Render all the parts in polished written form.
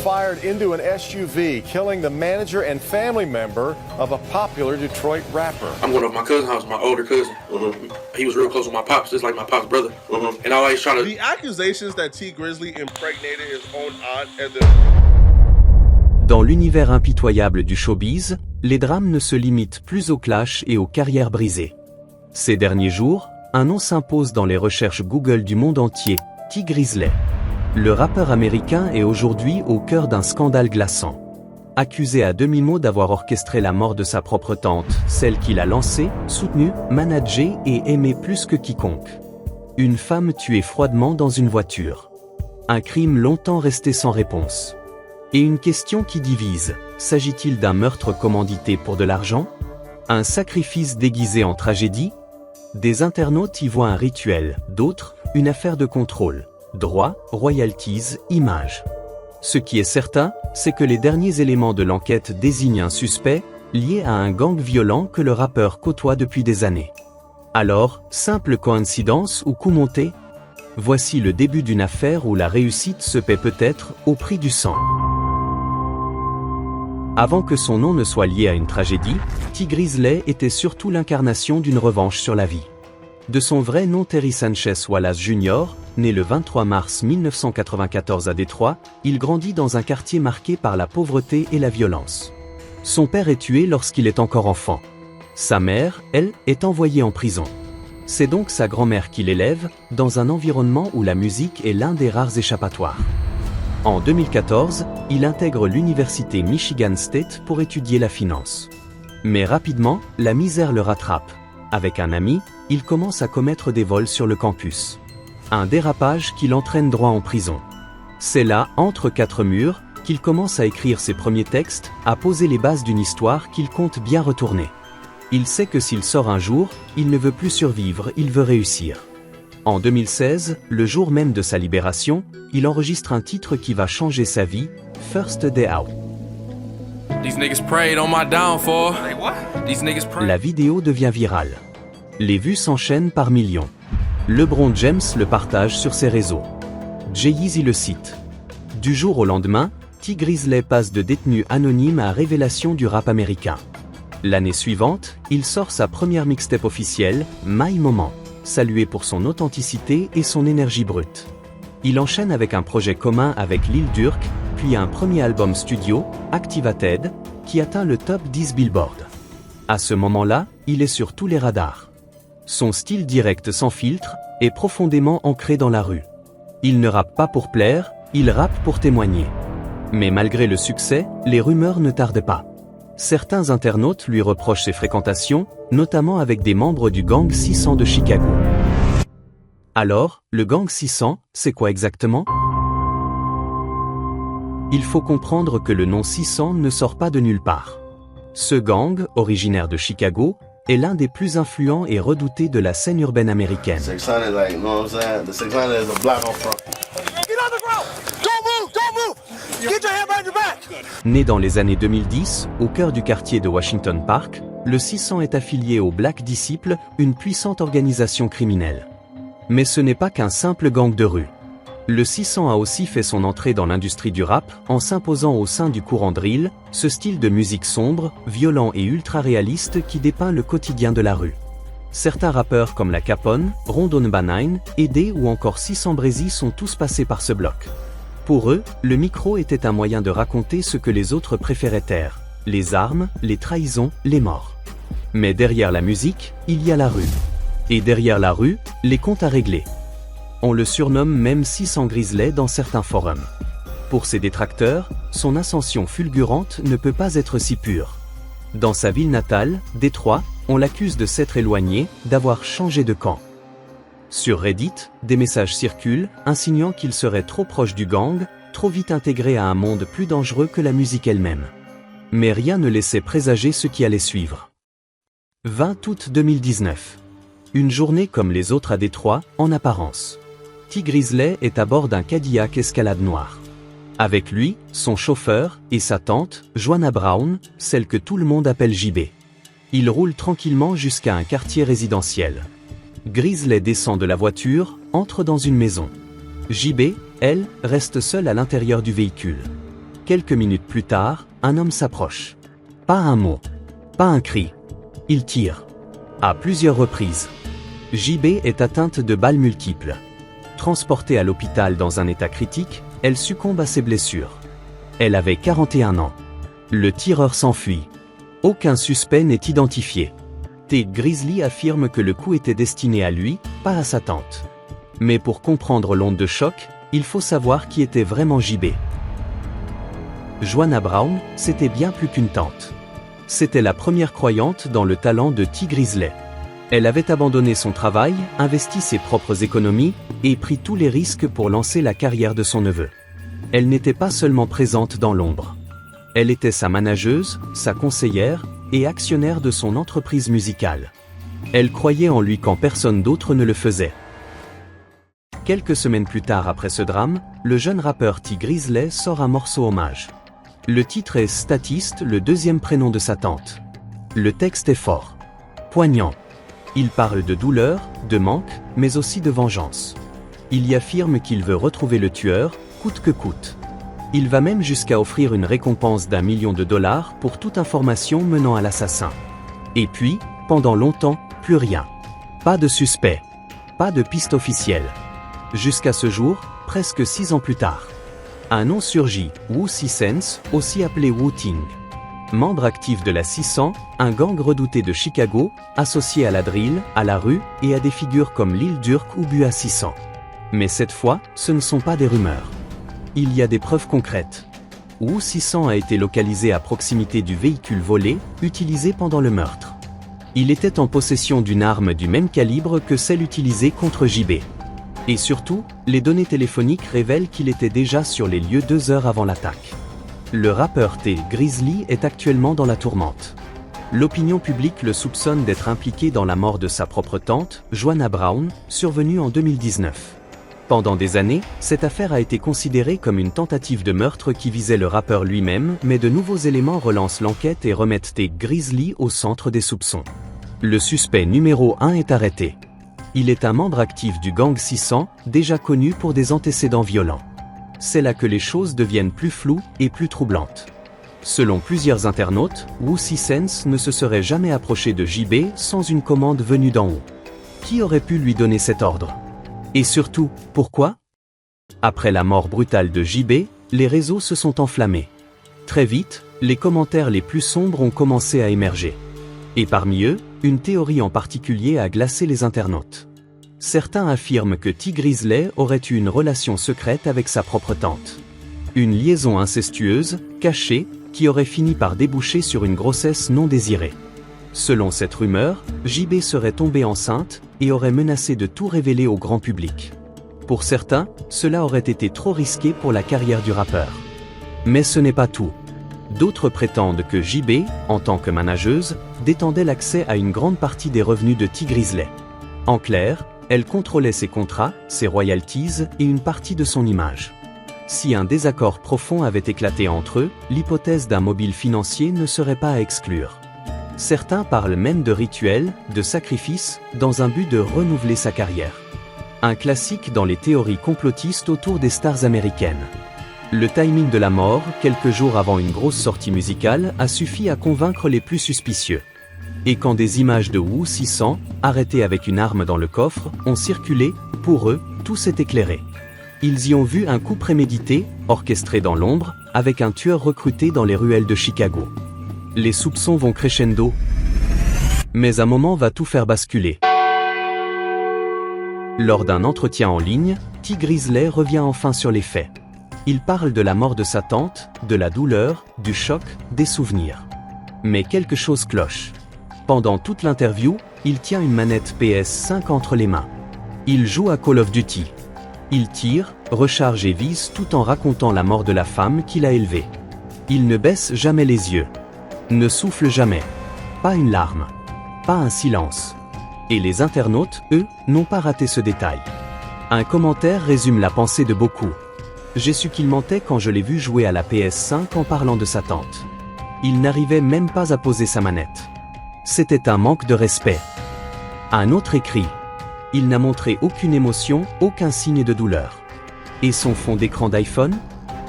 fired into an SUV, killing the manager and family member of a popular Detroit rapper. I'm going to my cousin's house, my older cousin. He was real close with my pops, just like my pop's brother. And I always try to... The accusations that T. Grizzly impregnated his own aunt and the... Dans l'univers impitoyable du showbiz, les drames ne se limitent plus aux clashs et aux carrières brisées. Ces derniers jours, un nom s'impose dans les recherches Google du monde entier, T. Grizzly. Le rappeur américain est aujourd'hui au cœur d'un scandale glaçant. Accusé à demi-mot d'avoir orchestré la mort de sa propre tante, celle qu'il a lancée, soutenue, managée et aimée plus que quiconque. Une femme tuée froidement dans une voiture. Un crime longtemps resté sans réponse. Et une question qui divise, s'agit-il d'un meurtre commandité pour de l'argent? Un sacrifice déguisé en tragédie? Des internautes y voient un rituel, d'autres, une affaire de contrôle. Droits, royalties, images. Ce qui est certain, c'est que les derniers éléments de l'enquête désignent un suspect, lié à un gang violent que le rappeur côtoie depuis des années. Alors, simple coïncidence ou coup monté? Voici le début d'une affaire où la réussite se paie peut-être au prix du sang. Avant que son nom ne soit lié à une tragédie, T. Grizzly était surtout l'incarnation d'une revanche sur la vie. De son vrai nom Terry Sanchez Wallace Jr., né le 23 mars 1994 à Détroit, il grandit dans un quartier marqué par la pauvreté et la violence. Son père est tué lorsqu'il est encore enfant. Sa mère, elle, est envoyée en prison. C'est donc sa grand-mère qui l'élève, dans un environnement où la musique est l'un des rares échappatoires. En 2014, il intègre l'université Michigan State pour étudier la finance. Mais rapidement, la misère le rattrape. Avec un ami, il commence à commettre des vols sur le campus. Un dérapage qui l'entraîne droit en prison. C'est là, entre quatre murs, qu'il commence à écrire ses premiers textes, à poser les bases d'une histoire qu'il compte bien retourner. Il sait que s'il sort un jour, il ne veut plus survivre, il veut réussir. En 2016, le jour même de sa libération, il enregistre un titre qui va changer sa vie, First Day Out. La vidéo devient virale. Les vues s'enchaînent par millions. LeBron James le partage sur ses réseaux. Jay-Z le cite. Du jour au lendemain, T. Grizzly passe de détenu anonyme à révélation du rap américain. L'année suivante, il sort sa première mixtape officielle, My Moment, salué pour son authenticité et son énergie brute. Il enchaîne avec un projet commun avec Lil Durk, puis un premier album studio, Activated, qui atteint le top 10 Billboard. À ce moment-là, il est sur tous les radars. Son style direct sans filtre est profondément ancré dans la rue. Il ne rappe pas pour plaire, il rappe pour témoigner. Mais malgré le succès, les rumeurs ne tardent pas. Certains internautes lui reprochent ses fréquentations, notamment avec des membres du gang 600 de Chicago. Alors, le gang 600, c'est quoi exactement? Il faut comprendre que le nom 600 ne sort pas de nulle part. Ce gang, originaire de Chicago, est l'un des plus influents et redoutés de la scène urbaine américaine. Né dans les années 2010, au cœur du quartier de Washington Park, le 600 est affilié au Black Disciple, une puissante organisation criminelle. Mais ce n'est pas qu'un simple gang de rue. Le 600 a aussi fait son entrée dans l'industrie du rap en s'imposant au sein du courant drill, ce style de musique sombre, violent et ultra-réaliste qui dépeint le quotidien de la rue. Certains rappeurs comme La Capone, Rondon Banine, Edé ou encore 600 Breezy sont tous passés par ce bloc. Pour eux, le micro était un moyen de raconter ce que les autres préféraient taire, les armes, les trahisons, les morts. Mais derrière la musique, il y a la rue. Et derrière la rue, les comptes à régler. On le surnomme même 600 Grizzly dans certains forums. Pour ses détracteurs, son ascension fulgurante ne peut pas être si pure. Dans sa ville natale, Détroit, on l'accuse de s'être éloigné, d'avoir changé de camp. Sur Reddit, des messages circulent, insinuant qu'il serait trop proche du gang, trop vite intégré à un monde plus dangereux que la musique elle-même. Mais rien ne laissait présager ce qui allait suivre. 20 août 2019. Une journée comme les autres à Détroit, en apparence. T. Grizzly est à bord d'un Cadillac Escalade noir. Avec lui, son chauffeur, et sa tante, Joanna Brown, celle que tout le monde appelle JB. Il roule tranquillement jusqu'à un quartier résidentiel. Grizzly descend de la voiture, entre dans une maison. JB, elle, reste seule à l'intérieur du véhicule. Quelques minutes plus tard, un homme s'approche. Pas un mot. Pas un cri. Il tire. À plusieurs reprises. JB est atteinte de balles multiples. Transportée à l'hôpital dans un état critique, elle succombe à ses blessures. Elle avait 41 ans. Le tireur s'enfuit. Aucun suspect n'est identifié. T. Grizzly affirme que le coup était destiné à lui, pas à sa tante. Mais pour comprendre l'onde de choc, il faut savoir qui était vraiment JB. Joanna Brown, c'était bien plus qu'une tante. C'était la première croyante dans le talent de T. Grizzly. Elle avait abandonné son travail, investi ses propres économies, et pris tous les risques pour lancer la carrière de son neveu. Elle n'était pas seulement présente dans l'ombre. Elle était sa manageuse, sa conseillère, et actionnaire de son entreprise musicale. Elle croyait en lui quand personne d'autre ne le faisait. Quelques semaines plus tard après ce drame, le jeune rappeur T. Grizzly sort un morceau hommage. Le titre est Statiste, le deuxième prénom de sa tante. Le texte est fort. Poignant. Il parle de douleur, de manque, mais aussi de vengeance. Il y affirme qu'il veut retrouver le tueur, coûte que coûte. Il va même jusqu'à offrir une récompense d'1 million de dollars pour toute information menant à l'assassin. Et puis, pendant longtemps, plus rien. Pas de suspect. Pas de piste officielle. Jusqu'à ce jour, presque 6 ans plus tard. Un nom surgit, Wu 600, aussi appelé Wu-Ting. Membre actif de la 600, un gang redouté de Chicago, associé à la drill, à la rue, et à des figures comme Lil Durk ou Bua 600. Mais cette fois, ce ne sont pas des rumeurs. Il y a des preuves concrètes. Wu 600 a été localisé à proximité du véhicule volé, utilisé pendant le meurtre. Il était en possession d'une arme du même calibre que celle utilisée contre JB. Et surtout, les données téléphoniques révèlent qu'il était déjà sur les lieux 2 heures avant l'attaque. Le rappeur T. Grizzly est actuellement dans la tourmente. L'opinion publique le soupçonne d'être impliqué dans la mort de sa propre tante, Joanna Brown, survenue en 2019. Pendant des années, cette affaire a été considérée comme une tentative de meurtre qui visait le rappeur lui-même, mais de nouveaux éléments relancent l'enquête et remettent T. Grizzly au centre des soupçons. Le suspect numéro 1 est arrêté. Il est un membre actif du gang 600, déjà connu pour des antécédents violents. C'est là que les choses deviennent plus floues et plus troublantes. Selon plusieurs internautes, Wu 600 ne se serait jamais approché de JB sans une commande venue d'en haut. Qui aurait pu lui donner cet ordre? Et surtout, pourquoi? Après la mort brutale de JB, les réseaux se sont enflammés. Très vite, les commentaires les plus sombres ont commencé à émerger. Et parmi eux, une théorie en particulier a glacé les internautes. Certains affirment que T. Grizzly aurait eu une relation secrète avec sa propre tante. Une liaison incestueuse, cachée, qui aurait fini par déboucher sur une grossesse non désirée. Selon cette rumeur, JB serait tombée enceinte et aurait menacé de tout révéler au grand public. Pour certains, cela aurait été trop risqué pour la carrière du rappeur. Mais ce n'est pas tout. D'autres prétendent que JB, en tant que manageuse, détendait l'accès à une grande partie des revenus de T. Grizzly. En clair, elle contrôlait ses contrats, ses royalties et une partie de son image. Si un désaccord profond avait éclaté entre eux, l'hypothèse d'un mobile financier ne serait pas à exclure. Certains parlent même de rituels, de sacrifices, dans un but de renouveler sa carrière. Un classique dans les théories complotistes autour des stars américaines. Le timing de la mort, quelques jours avant une grosse sortie musicale, a suffi à convaincre les plus suspicieux. Et quand des images de Wu 600, arrêté avec une arme dans le coffre, ont circulé, pour eux, tout s'est éclairé. Ils y ont vu un coup prémédité, orchestré dans l'ombre, avec un tueur recruté dans les ruelles de Chicago. Les soupçons vont crescendo. Mais un moment va tout faire basculer. Lors d'un entretien en ligne, T. Grizzly revient enfin sur les faits. Il parle de la mort de sa tante, de la douleur, du choc, des souvenirs. Mais quelque chose cloche. Pendant toute l'interview, il tient une manette PS5 entre les mains. Il joue à Call of Duty. Il tire, recharge et vise tout en racontant la mort de la femme qu'il a élevée. Il ne baisse jamais les yeux. Ne souffle jamais. Pas une larme. Pas un silence. Et les internautes, eux, n'ont pas raté ce détail. Un commentaire résume la pensée de beaucoup. J'ai su qu'il mentait quand je l'ai vu jouer à la PS5 en parlant de sa tante. Il n'arrivait même pas à poser sa manette. C'était un manque de respect. Un autre écrit. Il n'a montré aucune émotion, aucun signe de douleur. Et son fond d'écran d'iPhone?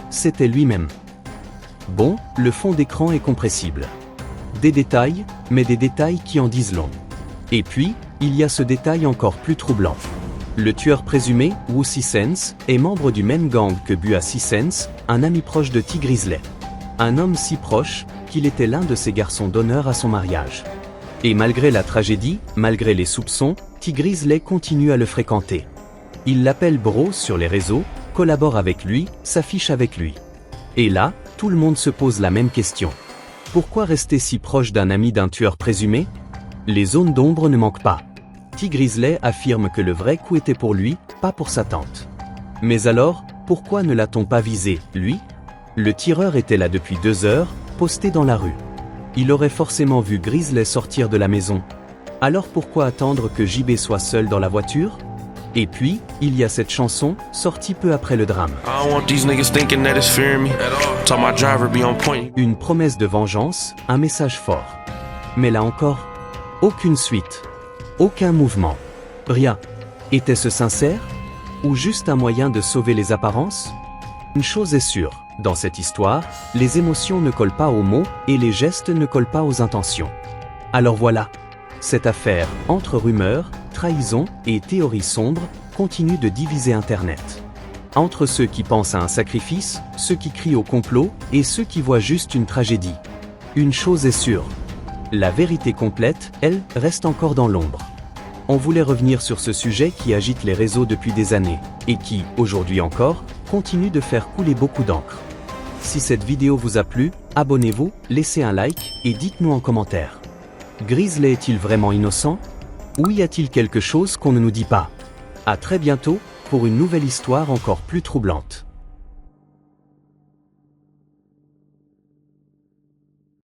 C'était lui-même. Bon, le fond d'écran est compressible. Des détails, mais des détails qui en disent long. Et puis, il y a ce détail encore plus troublant. Le tueur présumé, Wu Si-Sense, est membre du même gang que Bua Si-Sense, un ami proche de T. Grizzly. Un homme si proche, qu'il était l'un de ses garçons d'honneur à son mariage. Et malgré la tragédie, malgré les soupçons, T. Grizzly continue à le fréquenter. Il l'appelle bro sur les réseaux, collabore avec lui, s'affiche avec lui. Et là, tout le monde se pose la même question. Pourquoi rester si proche d'un ami d'un tueur présumé? Les zones d'ombre ne manquent pas. T. Grizzly affirme que le vrai coup était pour lui, pas pour sa tante. Mais alors, pourquoi ne l'a-t-on pas visé, lui? Le tireur était là depuis 2 heures, posté dans la rue. Il aurait forcément vu Grizzly sortir de la maison. Alors pourquoi attendre que JB soit seul dans la voiture? Et puis, il y a cette chanson, sortie peu après le drame. Une promesse de vengeance, un message fort. Mais là encore, aucune suite. Aucun mouvement. Rien. Était-ce sincère? Ou juste un moyen de sauver les apparences? Une chose est sûre, dans cette histoire, les émotions ne collent pas aux mots et les gestes ne collent pas aux intentions. Alors voilà. Cette affaire, entre rumeurs, trahison et théories sombres, continue de diviser Internet. Entre ceux qui pensent à un sacrifice, ceux qui crient au complot et ceux qui voient juste une tragédie. Une chose est sûre. La vérité complète, elle, reste encore dans l'ombre. On voulait revenir sur ce sujet qui agite les réseaux depuis des années, et qui, aujourd'hui encore, continue de faire couler beaucoup d'encre. Si cette vidéo vous a plu, abonnez-vous, laissez un like, et dites-nous en commentaire. Grizzly est-il vraiment innocent? Ou y a-t-il quelque chose qu'on ne nous dit pas? À très bientôt, pour une nouvelle histoire encore plus troublante.